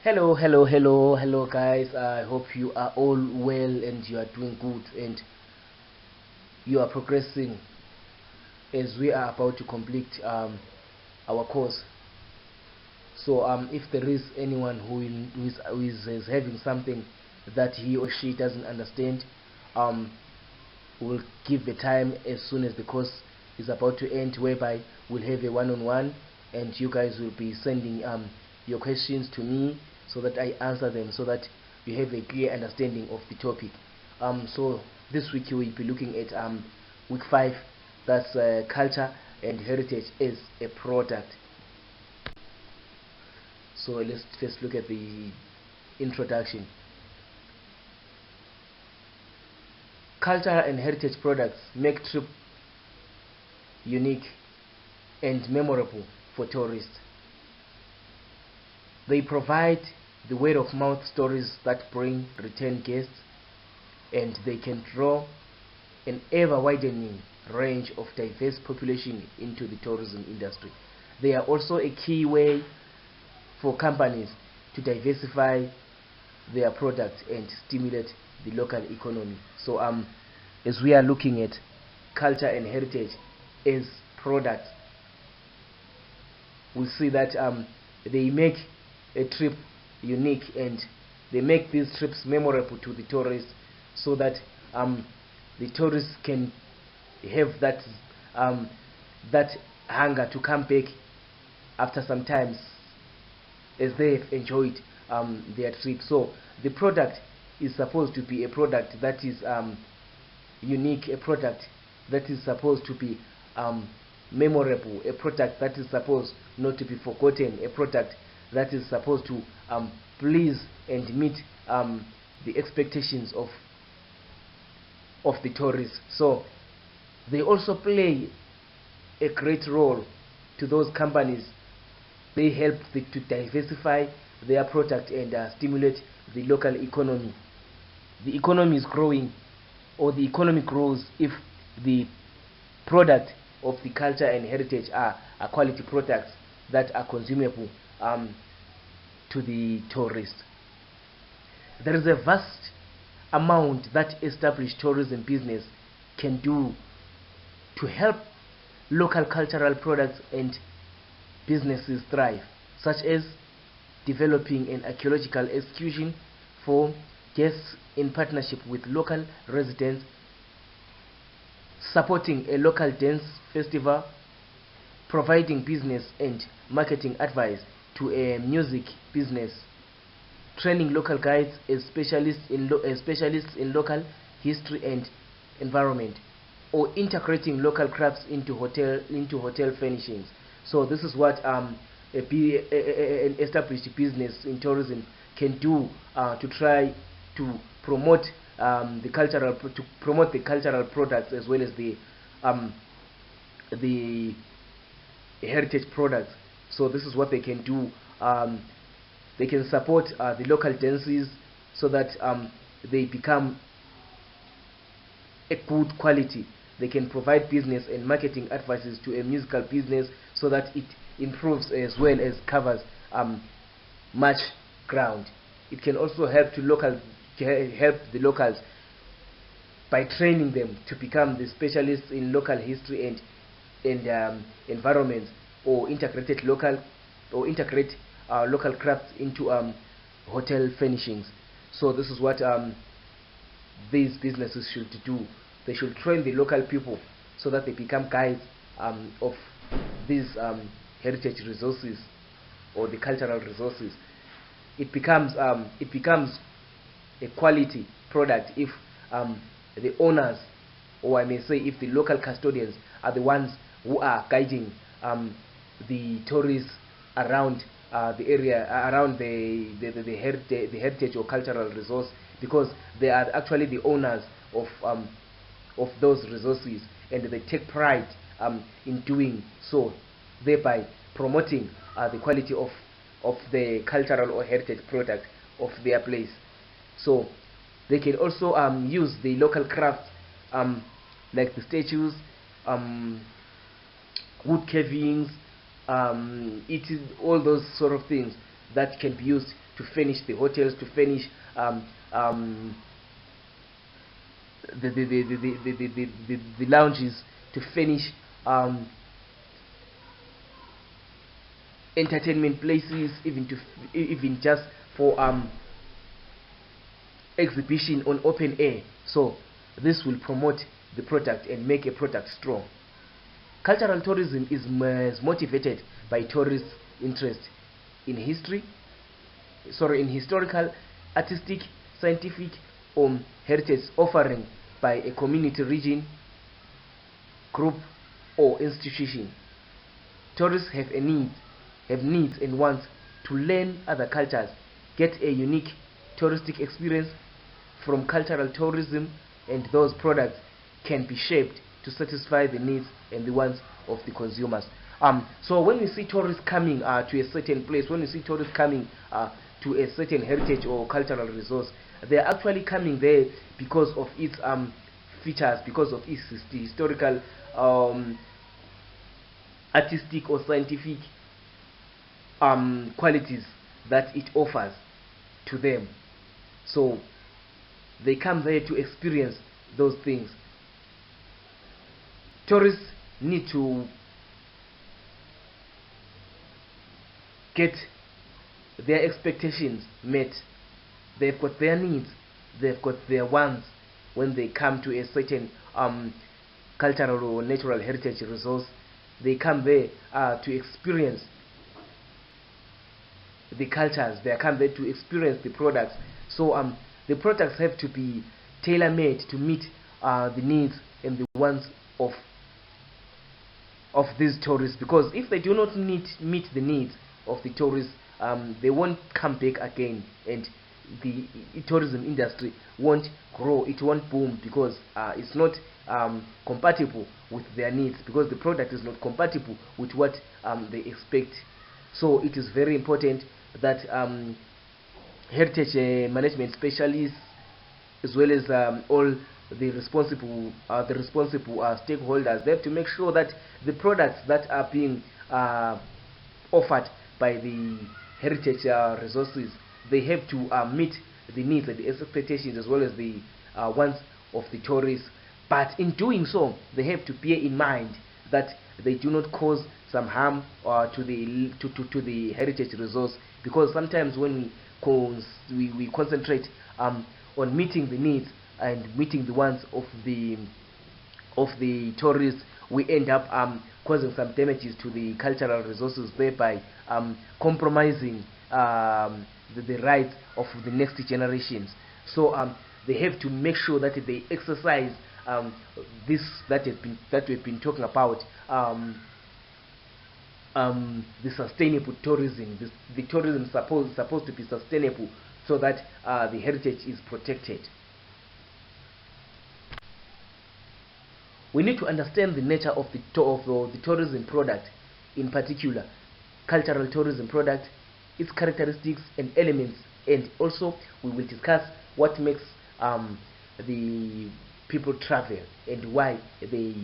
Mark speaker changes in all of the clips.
Speaker 1: Hello guys. I hope you are all well and you are doing good and you are progressing as we are about to complete our course. So if there is anyone who is having something that he or she doesn't understand, um, we'll give the time as soon as the course is about to end, whereby we'll have a one-on-one and you guys will be sending your questions to me so that I answer them, so that you have a clear understanding of the topic. So this week we will be looking at week 5, that's culture and heritage as a product. So let's first look at the introduction. Cultural and heritage products make trip unique and memorable for tourists. They provide the word of mouth stories that bring return guests, and they can draw an ever widening range of diverse population into the tourism industry. They are also a key way for companies to diversify their products and stimulate the local economy. So as we are looking at culture and heritage as products, we see that they make a trip unique and they make these trips memorable to the tourists, so that the tourists can have that hunger to come back after some times, as they have enjoyed their trip. So the product is supposed to be a product that is unique, a product that is supposed to be memorable, a product that is supposed not to be forgotten, a product that is supposed to please and meet the expectations of the tourists. So they also play a great role to those companies. They help to diversify their product and stimulate the local economy. The economy is growing, or the economy grows, if the product of the culture and heritage are quality products that are consumable to the tourist. There is a vast amount that established tourism business can do to help local cultural products and businesses thrive, such as developing an archaeological excursion for guests in partnership with local residents, supporting a local dance festival, providing business and marketing advice to a music business, training local guides as specialists in local history and environment, or integrating local crafts into hotel furnishings. So this is what an established business in tourism can do to try to promote the cultural products, as well as the heritage products. So this is what they can do. They can support the local dances, so that they become a good quality. They can provide business and marketing advices to a musical business, so that it improves as well as covers much ground. It can also help the locals by training them to become the specialists in local history and environments, or integrate local crafts into hotel furnishings. So this is what these businesses should do. They should train the local people so that they become guides of these heritage resources, or the cultural resources. It becomes a quality product if the owners, or I may say if the local custodians, are the ones who are guiding the tourists around the area, around the heritage or cultural resource, because they are actually the owners of those resources, and they take pride in doing so, thereby promoting the quality of the cultural or heritage product of their place. So they can also use the local crafts, like the statues, wood carvings, all those sort of things that can be used to furnish the hotels, to furnish the lounges, to furnish entertainment places, even just for exhibition on open air. So this will promote the product and make a product strong. Cultural tourism is motivated by tourist interest in historical, artistic, scientific, or heritage offering by a community, region, group, or institution. Tourists have needs and wants to learn other cultures, get a unique touristic experience from cultural tourism, and those products can be shaped to satisfy the needs and the wants of the consumers. So when we see tourists coming to a certain place, when we see tourists coming to a certain heritage or cultural resource, they are actually coming there because of its features, because of its historical, artistic, or scientific qualities that it offers to them. So they come there to experience those things. Tourists need to get their expectations met. They've got their needs, they've got their wants when they come to a certain cultural or natural heritage resource. They come there to experience the cultures, they come there to experience the products. So the products have to be tailor-made to meet the needs and the wants of these tourists, because if they do not meet the needs of the tourists, they won't come back again, and the tourism industry won't grow, it won't boom, because it's not compatible with their needs, because the product is not compatible with what they expect. So it is very important that heritage management specialists, as well as all the responsible stakeholders, they have to make sure that the products that are being offered by the heritage resources, they have to meet the needs and the expectations as well as the wants of the tourists. But in doing so, they have to bear in mind that they do not cause some harm to the heritage resource, because sometimes when we concentrate on meeting the needs and meeting the wants of the tourists, we end up causing some damages to the cultural resources, thereby compromising the rights of the next generations. So they have to make sure that they exercise this that we've been talking about, the sustainable tourism. The tourism supposed to be sustainable, so that the heritage is protected. We need to understand the nature of the tourism product, in particular cultural tourism product, its characteristics and elements, and also we will discuss what makes the people travel and why they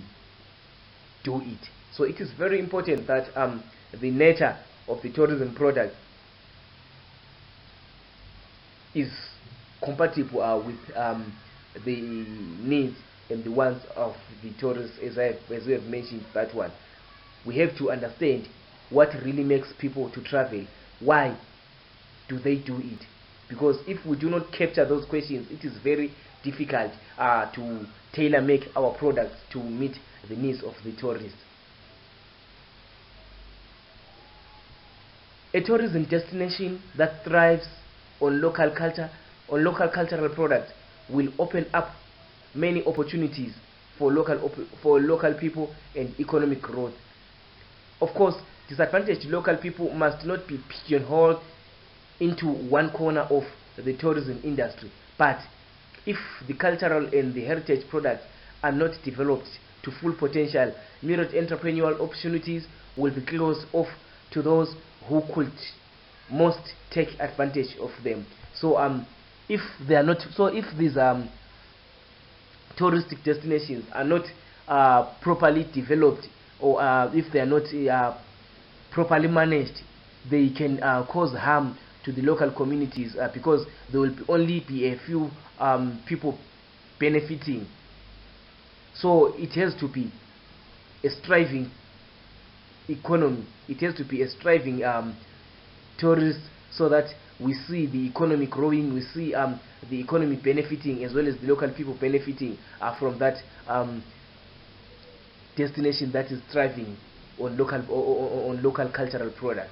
Speaker 1: do it. So it is very important that the nature of the tourism product is compatible with the needs and the wants of the tourists, as we have mentioned that one. We have to understand what really makes people to travel. Why do they do it? Because if we do not capture those questions, it is very difficult to tailor-make our products to meet the needs of the tourists. A tourism destination that thrives on local culture, on local cultural products, will open up many opportunities for local people and economic growth. Of course, disadvantaged local people must not be pigeonholed into one corner of the tourism industry. But if the cultural and the heritage products are not developed to full potential, myriad entrepreneurial opportunities will be closed off to those who could most take advantage of them. So if they are not, so if these touristic destinations are not properly developed, or if they are not properly managed, they can cause harm to the local communities, because there will only be a few people benefiting. So it has to be a striving economy. It has to be a striving tourist, so that we see the economy growing, we see the economy benefiting, as well as the local people benefiting from that destination that is thriving on local cultural products.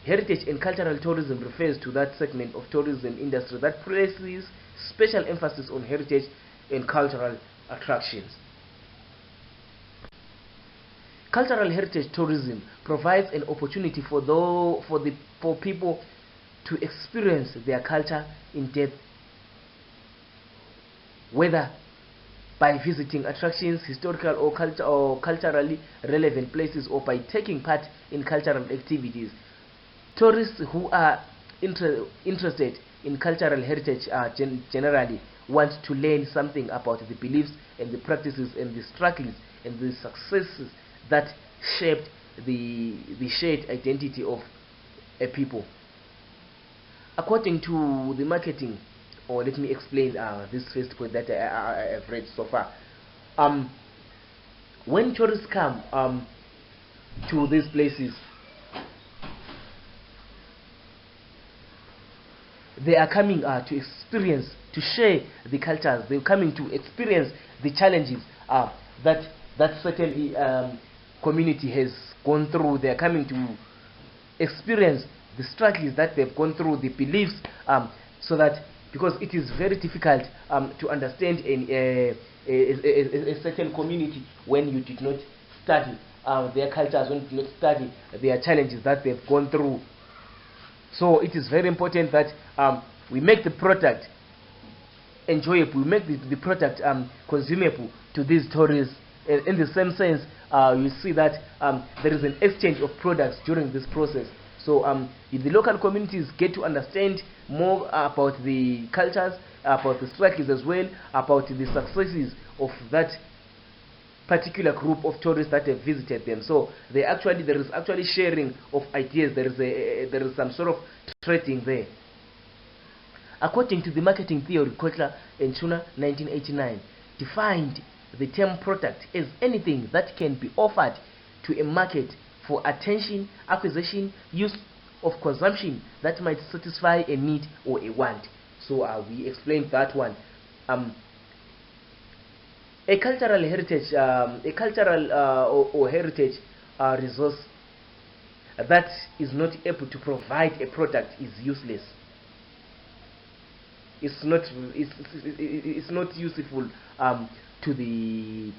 Speaker 1: Heritage and cultural tourism refers to that segment of tourism industry that places special emphasis on heritage and cultural attractions. Cultural heritage tourism provides an opportunity for people to experience their culture in depth, whether by visiting attractions, historical or culturally relevant places, or by taking part in cultural activities. Tourists who are interested in cultural heritage generally want to learn something about the beliefs and the practices and the struggles and the successes that shaped the shared identity of a people. According to the marketing, or let me explain this first point that I've read so far. When tourists come to these places, they are coming to experience, to share the cultures. They're coming to experience the challenges that certain community has gone through. They are coming to experience the struggles that they've gone through, the beliefs, so that, because it is very difficult to understand a certain community when you did not study their cultures, when you did not study their challenges that they've gone through. So it is very important that we make the product enjoyable, we make the product consumable to these tourists. In the same sense, you see that there is an exchange of products during this process. So if the local communities get to understand more about the cultures, about the struggles as well, about the successes of that particular group of tourists that have visited them. So there is actually sharing of ideas. There is some sort of trading there. According to the marketing theory, Kotler and Tuna 1989 defined the term product as anything that can be offered to a market for attention, acquisition, use, of consumption that might satisfy a need or a want. So we explained that one. A cultural heritage, or heritage resource that is not able to provide a product is useless. It's not useful to the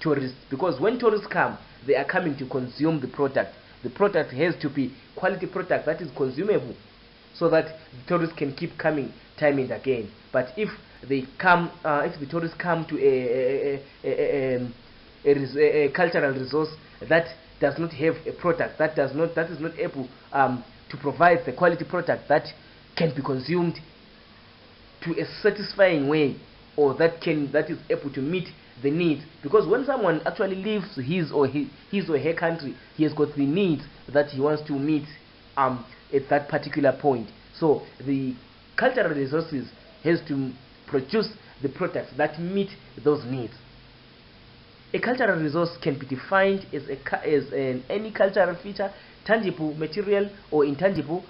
Speaker 1: tourists, because when tourists come, they are coming to consume the product. The product has to be quality product that is consumable, so that the tourists can keep coming time and again. But if they come, if the tourists come to a cultural resource that does not have a product, that is not able to provide the quality product that can be consumed to a satisfying way, or that is able to meet the needs. Because when someone actually leaves his or her country, he has got the needs that he wants to meet at that particular point. So the cultural resources has to produce the products that meet those needs. A cultural resource can be defined as any cultural feature, tangible, material, or intangible,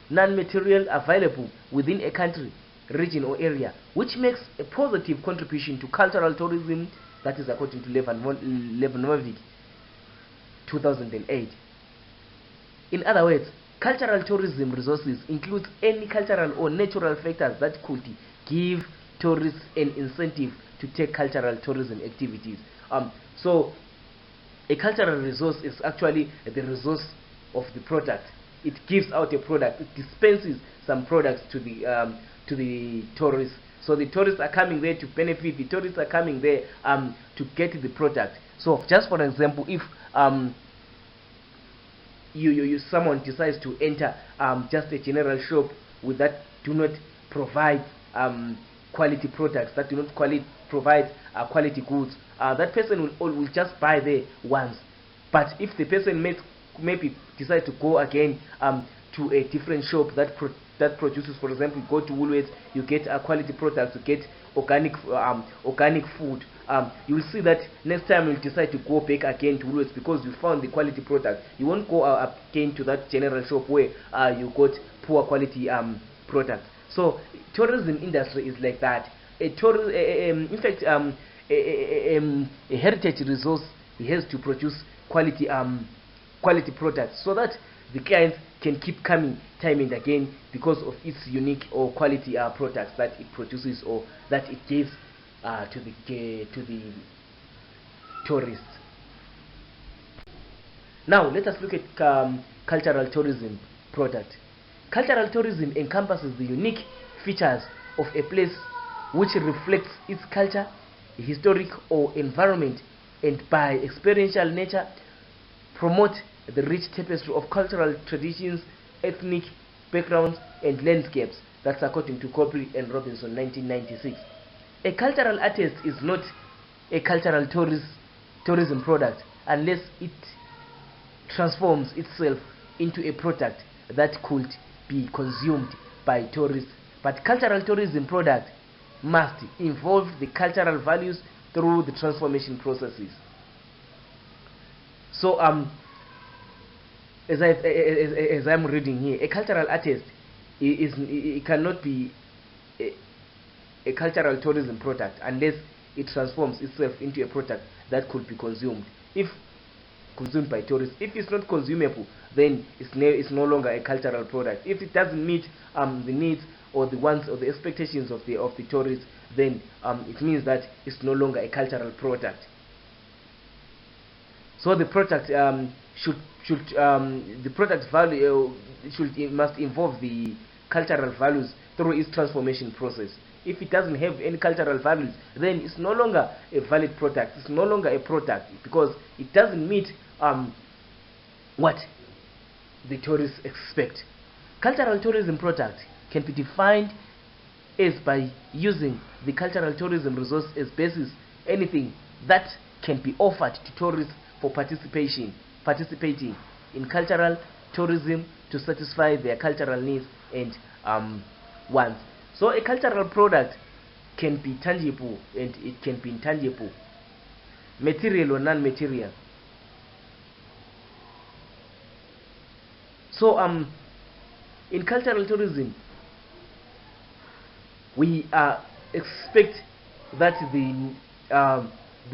Speaker 1: non-material, available within a country, region, or area, which makes a positive contribution to cultural tourism. That is according to Levanovic 2008. In other words, cultural tourism resources include any cultural or natural factors that could give tourists an incentive to take cultural tourism activities. So a cultural resource is actually the resource of the product. It gives out a product, it dispenses some products to the tourists. So the tourists are coming there to benefit, the tourists are coming there to get the product. So just for example, if someone decides to enter just a general shop with that do not provide quality products, that do not provide quality goods, that person will just buy there once. But if the person maybe decide to go again to a different shop that produces, for example, you go to Woolworths, you get quality products, you get organic food. You will see that next time you'll decide to go back again to Woolworths because you found the quality product. You won't go again to that general shop where you got poor quality products. So tourism industry is like that. In fact, a heritage resource has to produce quality products so that the clients can keep coming time and again because of its unique or quality products that it produces or that it gives to the tourists. Now let us look at cultural tourism product. Cultural tourism encompasses the unique features of a place which reflects its culture, historic or environment, and by experiential nature promote the rich tapestry of cultural traditions, ethnic backgrounds, and landscapes. That's according to Copley and Robinson, 1996. A cultural artist is not a cultural tourism product unless it transforms itself into a product that could be consumed by tourists. But cultural tourism product must involve the cultural values through the transformation processes. So as I'm reading here, a cultural artist it cannot be a cultural tourism product unless it transforms itself into a product that could be consumed. If consumed by tourists, if it's not consumable, then it's no longer a cultural product. If it doesn't meet the needs or the wants or the expectations of the tourists, then it means that it's no longer a cultural product. So the product the product value must involve the cultural values through its transformation process. If it doesn't have any cultural values, then it's no longer a valid product. It's no longer a product because it doesn't meet what the tourists expect. Cultural tourism product can be defined as by using the cultural tourism resource as basis anything that can be offered to tourists for participating in cultural tourism to satisfy their cultural needs and wants. So a cultural product can be tangible and it can be intangible, material or non-material. So in cultural tourism, we expect that the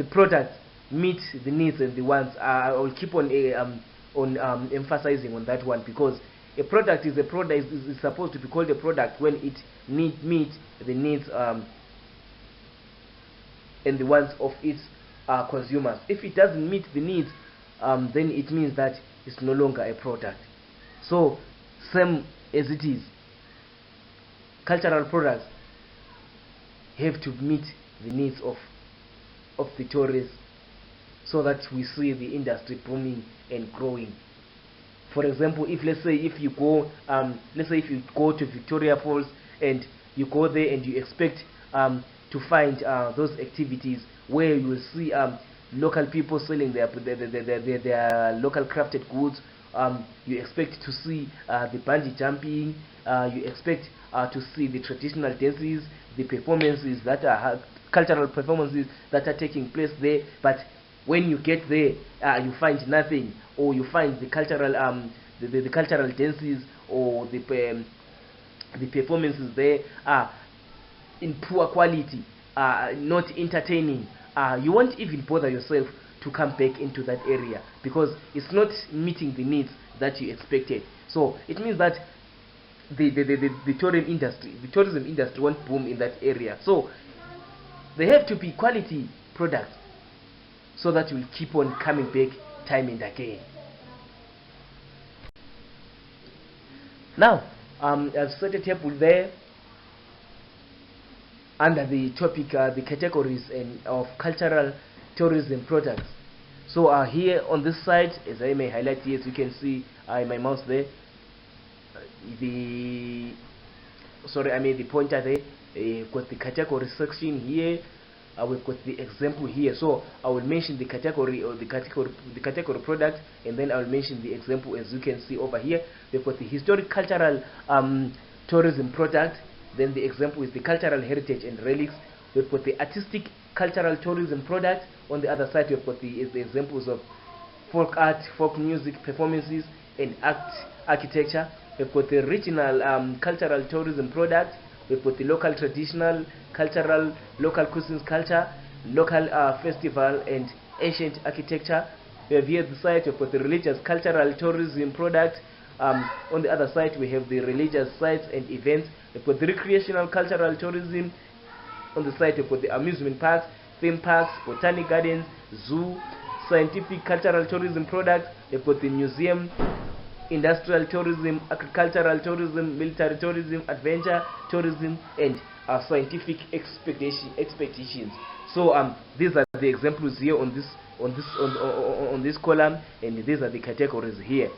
Speaker 1: product meets the needs and the wants. I will keep on emphasizing on that one because a product is a product is supposed to be called a product when it meets the needs and the wants of its consumers. If it doesn't meet the needs, then it means that it's no longer a product. So same as it is, cultural products have to meet the needs of the tourists so that we see the industry booming and growing. For example, if let's say if you go to Victoria Falls and you go there and you expect to find those activities where you will see local people selling their local crafted goods, you expect to see the bungee jumping, you expect to see the traditional dances, the performances that are cultural performances that are taking place there. But when you get there, you find nothing, or you find the cultural the cultural dances or the performances there are in poor quality, not entertaining. You won't even bother yourself to come back into that area because it's not meeting the needs that you expected. So it means that the tourism industry won't boom in that area. So they have to be quality products so that you'll keep on coming back time and again. Now I've set a table there under the topic the categories of cultural tourism products. So here on this side, as I may highlight here, as you can see my mouse there, the pointer there, got the category section here. we've got the example here. So I will mention the category or the category product, and then I will mention the example. As you can see over here, we've got the historic cultural tourism product. Then the example is the cultural heritage and relics. We've got the artistic cultural tourism product. On the other side, we've got the examples of folk art, folk music, performances, and architecture. We've got the regional cultural tourism product. We've got the local traditional, cultural, local cuisines culture, local festival, and ancient architecture. We have here the side, we've got the religious cultural tourism product. On the other side, we have the religious sites and events. We've got the recreational cultural tourism. On the side, we've got the amusement parks, theme parks, botanic gardens, zoo, scientific cultural tourism products. We've got the museum, industrial tourism, agricultural tourism, military tourism, adventure tourism, and scientific expeditions. So these are the examples here on this column, and these are the categories here.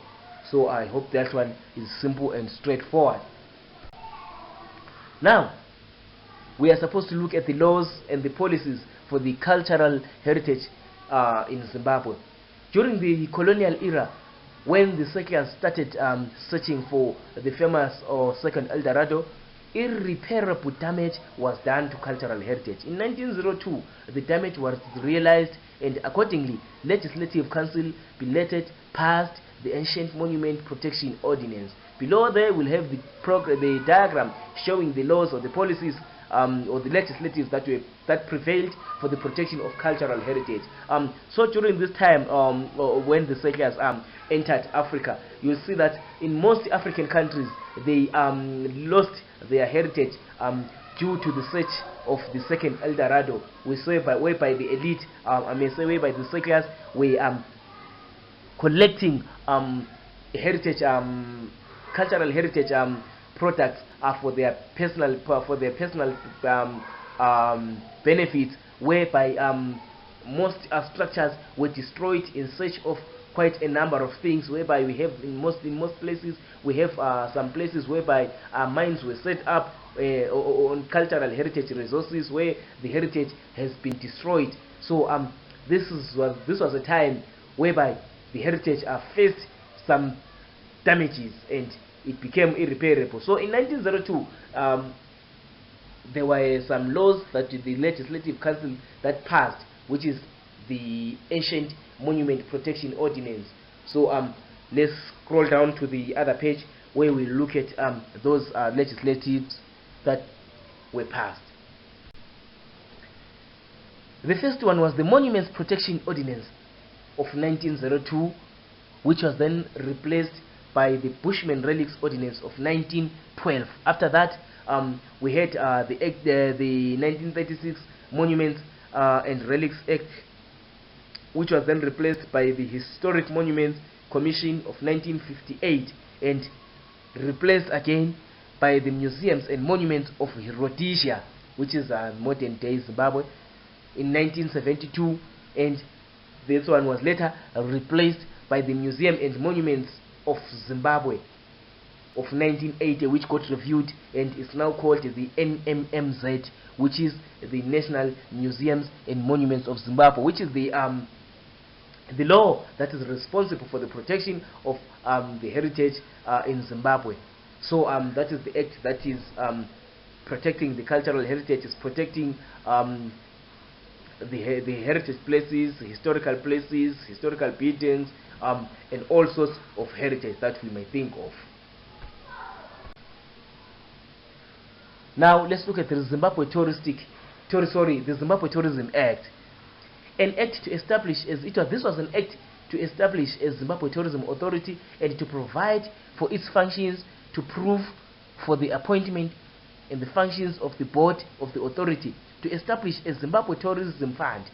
Speaker 1: So I hope that one is simple and straightforward. Now we are supposed to look at the laws and the policies for the cultural heritage in Zimbabwe. During the colonial era, when the settlers started searching for the famous or second El Dorado, irreparable damage was done to cultural heritage. In 1902, the damage was realized, and accordingly, Legislative Council belated passed the Ancient Monument Protection Ordinance. Below there, we'll have the diagram showing the laws or the policies or the legislatives that prevailed for the protection of cultural heritage. So during this time, when the settlers entered Africa, you'll see that in most African countries they lost their heritage due to the search of the second El Dorado. We say whereby the elite, whereby the settlers were collecting heritage, cultural heritage products for their personal benefits, whereby most structures were destroyed in search of quite a number of things, whereby we have in most places we have some places whereby mines were set up on cultural heritage resources where the heritage has been destroyed. So this was a time whereby the heritage faced some damages and it became irreparable. So in 1902, there were some laws that the Legislative Council that passed, which is the Ancient Monument Protection Ordinance. So let's scroll down to the other page where we look at those legislatives that were passed. The first one was the Monuments Protection Ordinance of 1902, which was then replaced by the Bushman Relics Ordinance of 1912. After that, we had the 1936 Monuments and Relics Act, which was then replaced by the Historic Monuments Commission of 1958 and replaced again by the Museums and Monuments of Rhodesia, which is modern day Zimbabwe, in 1972, and this one was later replaced by the Museum and Monuments of Zimbabwe of 1980, which got reviewed and is now called the NMMZ, which is the National Museums and Monuments of Zimbabwe, which is the law that is responsible for the protection of the heritage in Zimbabwe. So that is the act that is protecting the cultural heritage, is protecting the heritage places, historical buildings, and all sorts of heritage that we may think of. Now let's look at the Zimbabwe Zimbabwe Tourism Act. An act to establish this was an act to establish a Zimbabwe Tourism Authority and to provide for its functions, to prove for the appointment and the functions of the board of the authority, to establish a Zimbabwe Tourism Fund,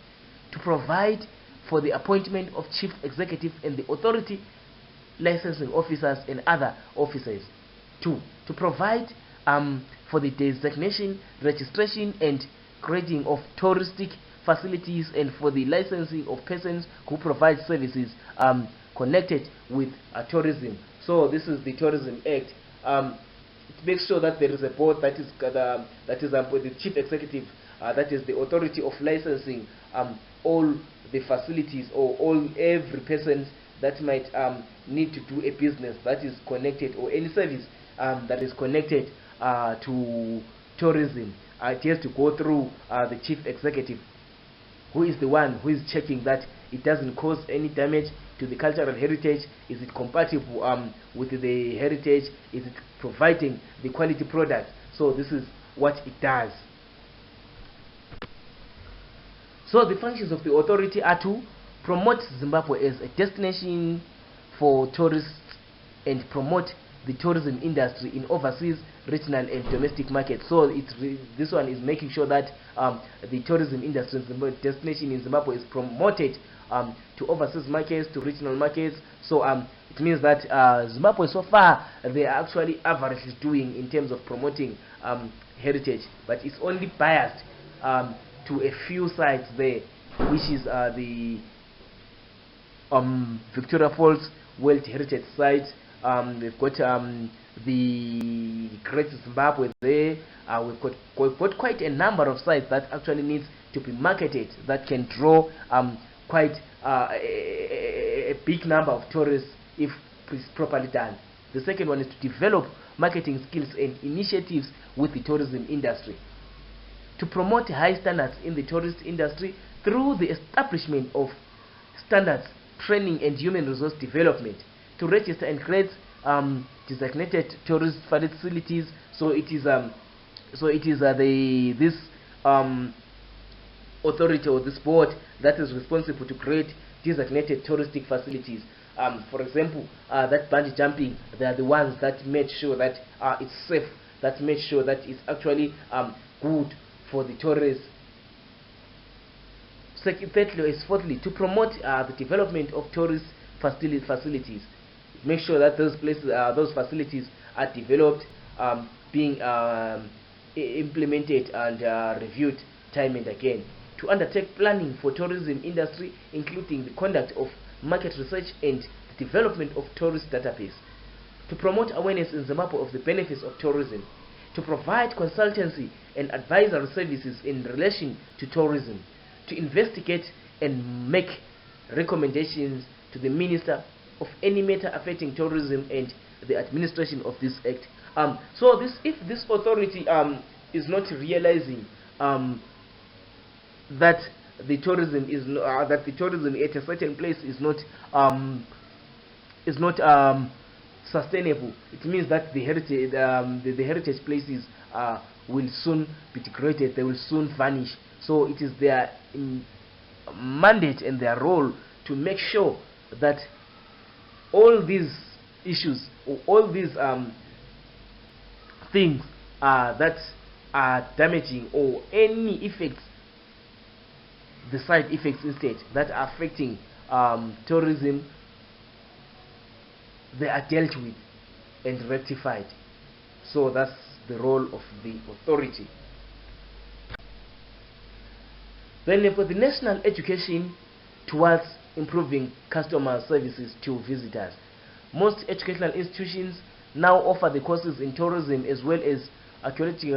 Speaker 1: to provide for the appointment of chief executive and the authority licensing officers and other officers. 2. To provide for the designation, registration and grading of touristic facilities and for the licensing of persons who provide services connected with tourism. So this is the Tourism Act. It makes sure that there is a board that is the chief executive, that is the authority of licensing all the facilities, or every person that might need to do a business that is connected, or any service that is connected to tourism. It has to go through the chief executive, who is the one who is checking that it doesn't cause any damage to the cultural heritage. Is it compatible with the heritage? Is it providing the quality product? So this is what it does. So the functions of the authority are to promote Zimbabwe as a destination for tourists and promote the tourism industry in overseas, regional and domestic markets. So this one is making sure that the tourism industry in Zimbabwe, destination in Zimbabwe, is promoted to overseas markets, to regional markets. So it means that Zimbabwe so far, they are actually averagely doing in terms of promoting heritage, but it's only biased to a few sites there, which is the Victoria Falls World Heritage Site. We've got the Great Zimbabwe there. We've got quite a number of sites that actually needs to be marketed, that can draw quite a big number of tourists if it's properly done. The second one is to develop marketing skills and initiatives with the tourism industry, to promote high standards in the tourist industry through the establishment of standards, training and human resource development, to register and create designated tourist facilities. So it is this authority, or this board, that is responsible to create designated touristic facilities. For example, that bungee jumping, they are the ones that made sure that it's safe, that made sure that it's actually good for the tourists. Fourthly, to promote the development of tourist facilities. Make sure that those places, those facilities are developed, being implemented and reviewed time and again. To undertake planning for tourism industry, including the conduct of market research and the development of tourist database. To promote awareness in Zimbabwe of the benefits of tourism. To provide consultancy and advisory services in relation to tourism. To investigate and make recommendations to the Minister of any matter affecting tourism and the administration of this act. So if this authority is not realizing that the tourism at a certain place is not sustainable, it means that the heritage places will soon be degraded, they will soon vanish. So it is their mandate and their role to make sure that all these issues, or all these things that are damaging, or any effects, the side effects instead, that are affecting tourism, they are dealt with and rectified. So that's the role of the authority. Then for the national education towards improving customer services to visitors. Most educational institutions now offer the courses in tourism as well as archaeology,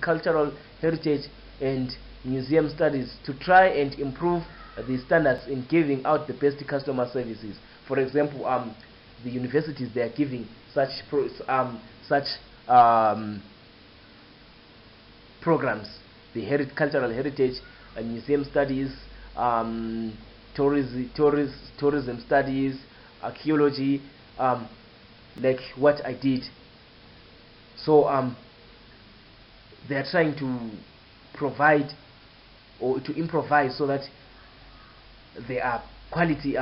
Speaker 1: cultural heritage and museum studies, to try and improve the standards in giving out the best customer services. For example, the universities, they are giving such programs, the cultural heritage and museum studies, tourism studies, archaeology, like what I did. So they are trying to provide or to improvise so that there are quality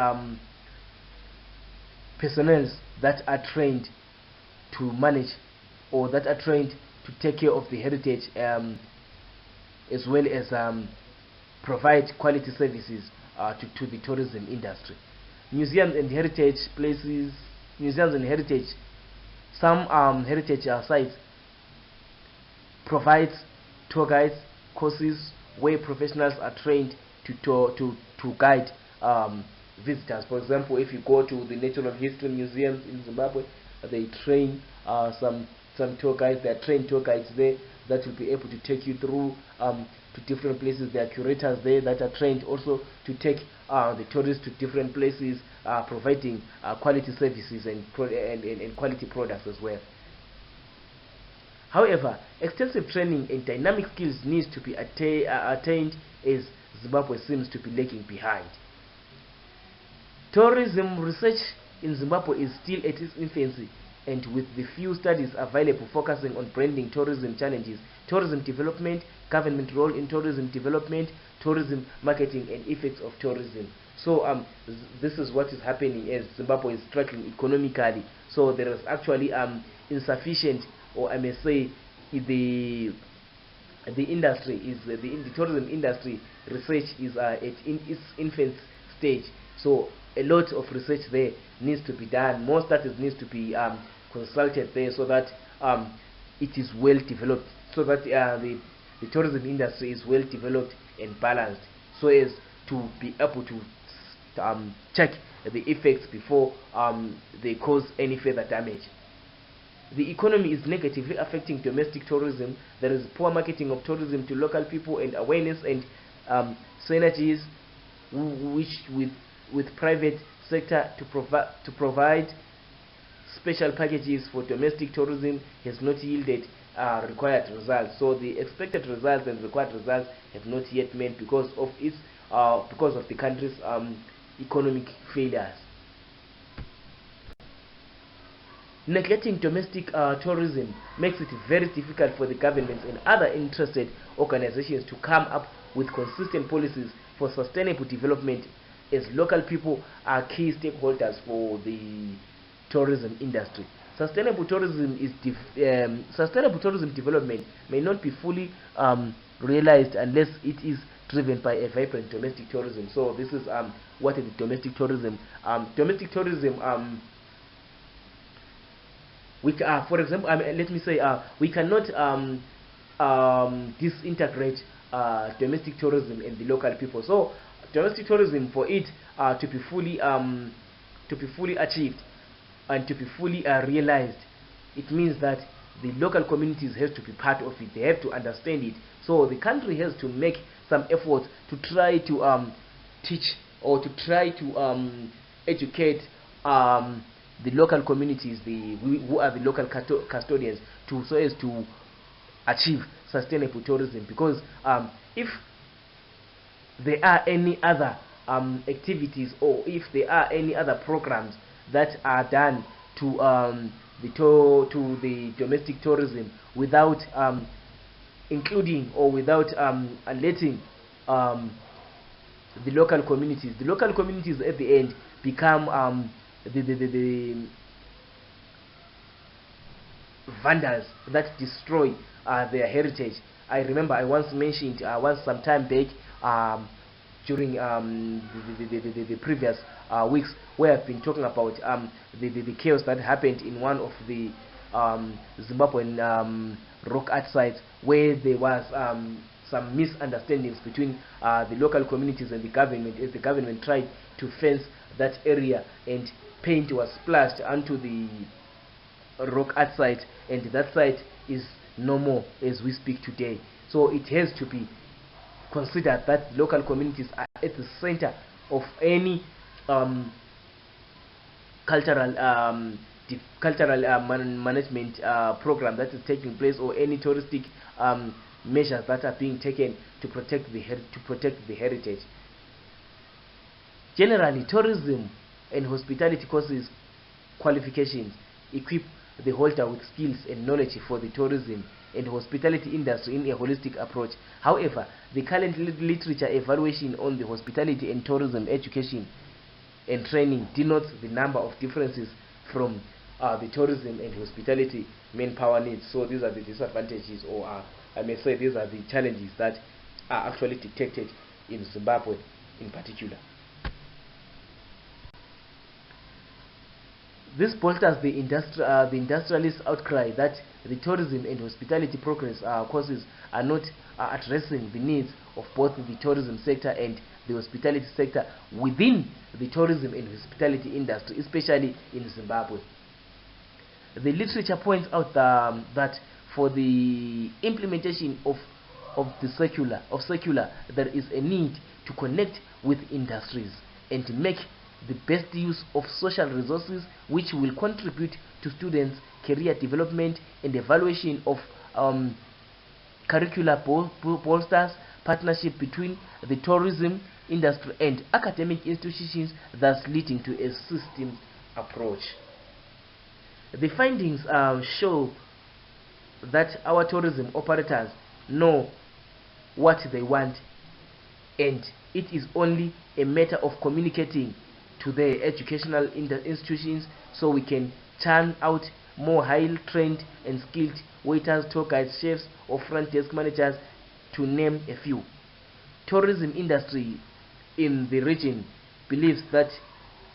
Speaker 1: personnel that are trained to manage, or that are trained to take care of the heritage, as well as provide quality services to the tourism industry. Museums and heritage places, museums and heritage, some heritage sites provides tour guides, courses where professionals are trained to guide visitors. For example, if you go to the Natural History Museums in Zimbabwe, they train some tour guides. There are trained tour guides there that will be able to take you through to different places. There are curators there that are trained also to take the tourists to different places, providing quality services and quality products as well. However, extensive training and dynamic skills needs to be attained, as Zimbabwe seems to be lagging behind. Tourism research in Zimbabwe is still at its infancy, and with the few studies available focusing on branding tourism challenges, tourism development, government role in tourism development, tourism marketing, and effects of tourism. So this is what is happening as Zimbabwe is struggling economically. So there is actually insufficient, or I may say, the industry is the tourism industry research is in its infant stage. So a lot of research there needs to be done. More studies needs to be consulted there, so that it is well developed, so that the tourism industry is well developed and balanced, so as to be able to check the effects before they cause any further damage. The economy is negatively affecting domestic tourism. There is poor marketing of tourism to local people and awareness and synergies which with private sector to provide special packages for domestic tourism has not yielded required results. So the expected results and required results have not yet made because of the country's economic failures. Neglecting domestic tourism makes it very difficult for the governments and other interested organizations to come up with consistent policies for sustainable development, as local people are key stakeholders for the tourism industry. Sustainable tourism development may not be fully realized unless it is driven by a vibrant domestic tourism. So this is what is the domestic tourism. For example, let me say, we cannot disintegrate domestic tourism and the local people. So domestic tourism, for it to be fully achieved and to be fully realized, it means that the local communities have to be part of it. They have to understand it. So the country has to make some efforts to try to teach, or to try to educate the local communities, who are the local custodians, so as to achieve sustainable tourism. Because if there are any other activities, or if there are any other programs that are done to the domestic tourism without including, or without letting the local communities at the end become the vandals that destroy their heritage. I remember I once mentioned some time back, during the previous weeks, where I've been talking about the chaos that happened in one of the Zimbabwean rock art sites, where there was some misunderstandings between the local communities and the government, as the government tried to fence that area, and paint was splashed onto the rock art site, and that site is no more as we speak today. So it has to be considered that local communities are at the center of any cultural management program that is taking place, or any touristic measures that are being taken to protect the heritage. Generally, tourism and hospitality courses qualifications equip the holder with skills and knowledge for the tourism and hospitality industry in a holistic approach. However, the current literature evaluation on the hospitality and tourism education and training denotes the number of differences from the tourism and hospitality manpower needs. So these are the disadvantages, or I may say these are the challenges that are actually detected in Zimbabwe in particular. This bolsters the industrialist outcry that the tourism and hospitality courses are not addressing the needs of both the tourism sector and the hospitality sector within the tourism and hospitality industry, especially in Zimbabwe. The literature points out that for the implementation of circular, there is a need to connect with industries and make the best use of social resources, which will contribute to students' career development and evaluation of curricular bolsters, partnership between the tourism industry and academic institutions, thus leading to a system approach. The findings show that our tourism operators know what they want, and it is only a matter of communicating to their educational institutions, so we can churn out more highly trained and skilled waiters, tour guides, chefs, or front desk managers, to name a few. Tourism industry in the region believes that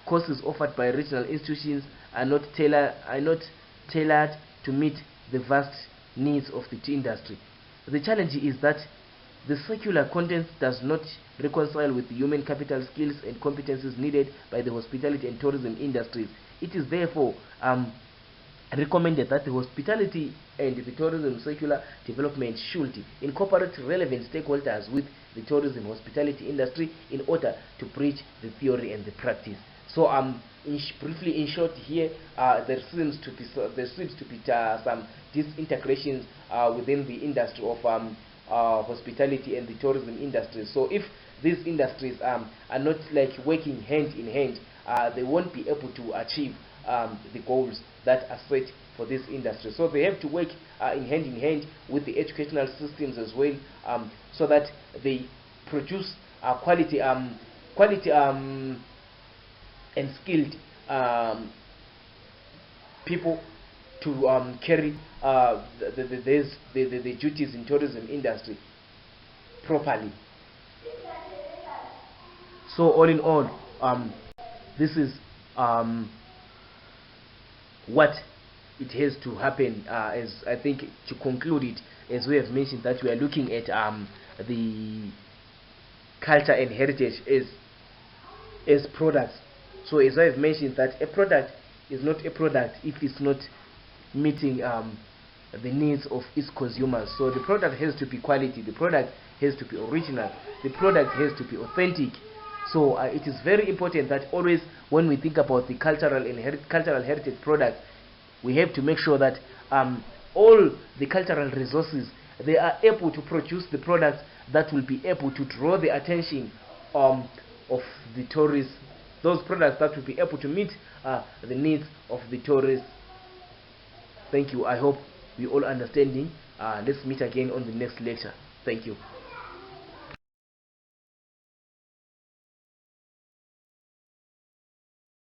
Speaker 1: courses offered by regional institutions are not tailored to meet the vast needs of the industry. The challenge is that the circular content does not reconcile with the human capital, skills and competencies needed by the hospitality and tourism industries. It is therefore recommended that the hospitality and the tourism circular development should incorporate relevant stakeholders with the tourism hospitality industry in order to bridge the theory and the practice. So briefly, in short, here there seems to be some disintegrations within the industry of hospitality and the tourism industry. So if these industries are not like working hand in hand, they won't be able to achieve the goals that are set for this industry. So they have to work in hand with the educational systems as well, so that they produce quality and skilled people to carry the duties in tourism industry properly. So all in all, this is what it has to happen. As I think, to conclude it, as we have mentioned, that we are looking at the culture and heritage as products. So as I have mentioned, that a product is not a product if it's not meeting the needs of its consumers. So the product has to be quality, the product has to be original, the product has to be authentic. So it is very important that always when we think about the cultural heritage products, we have to make sure that all the cultural resources, they are able to produce the products that will be able to draw the attention of the tourists, those products that will be able to meet the needs of the tourists. Thank you. I hope we all understanding. Let's meet again on the next lecture. Thank you.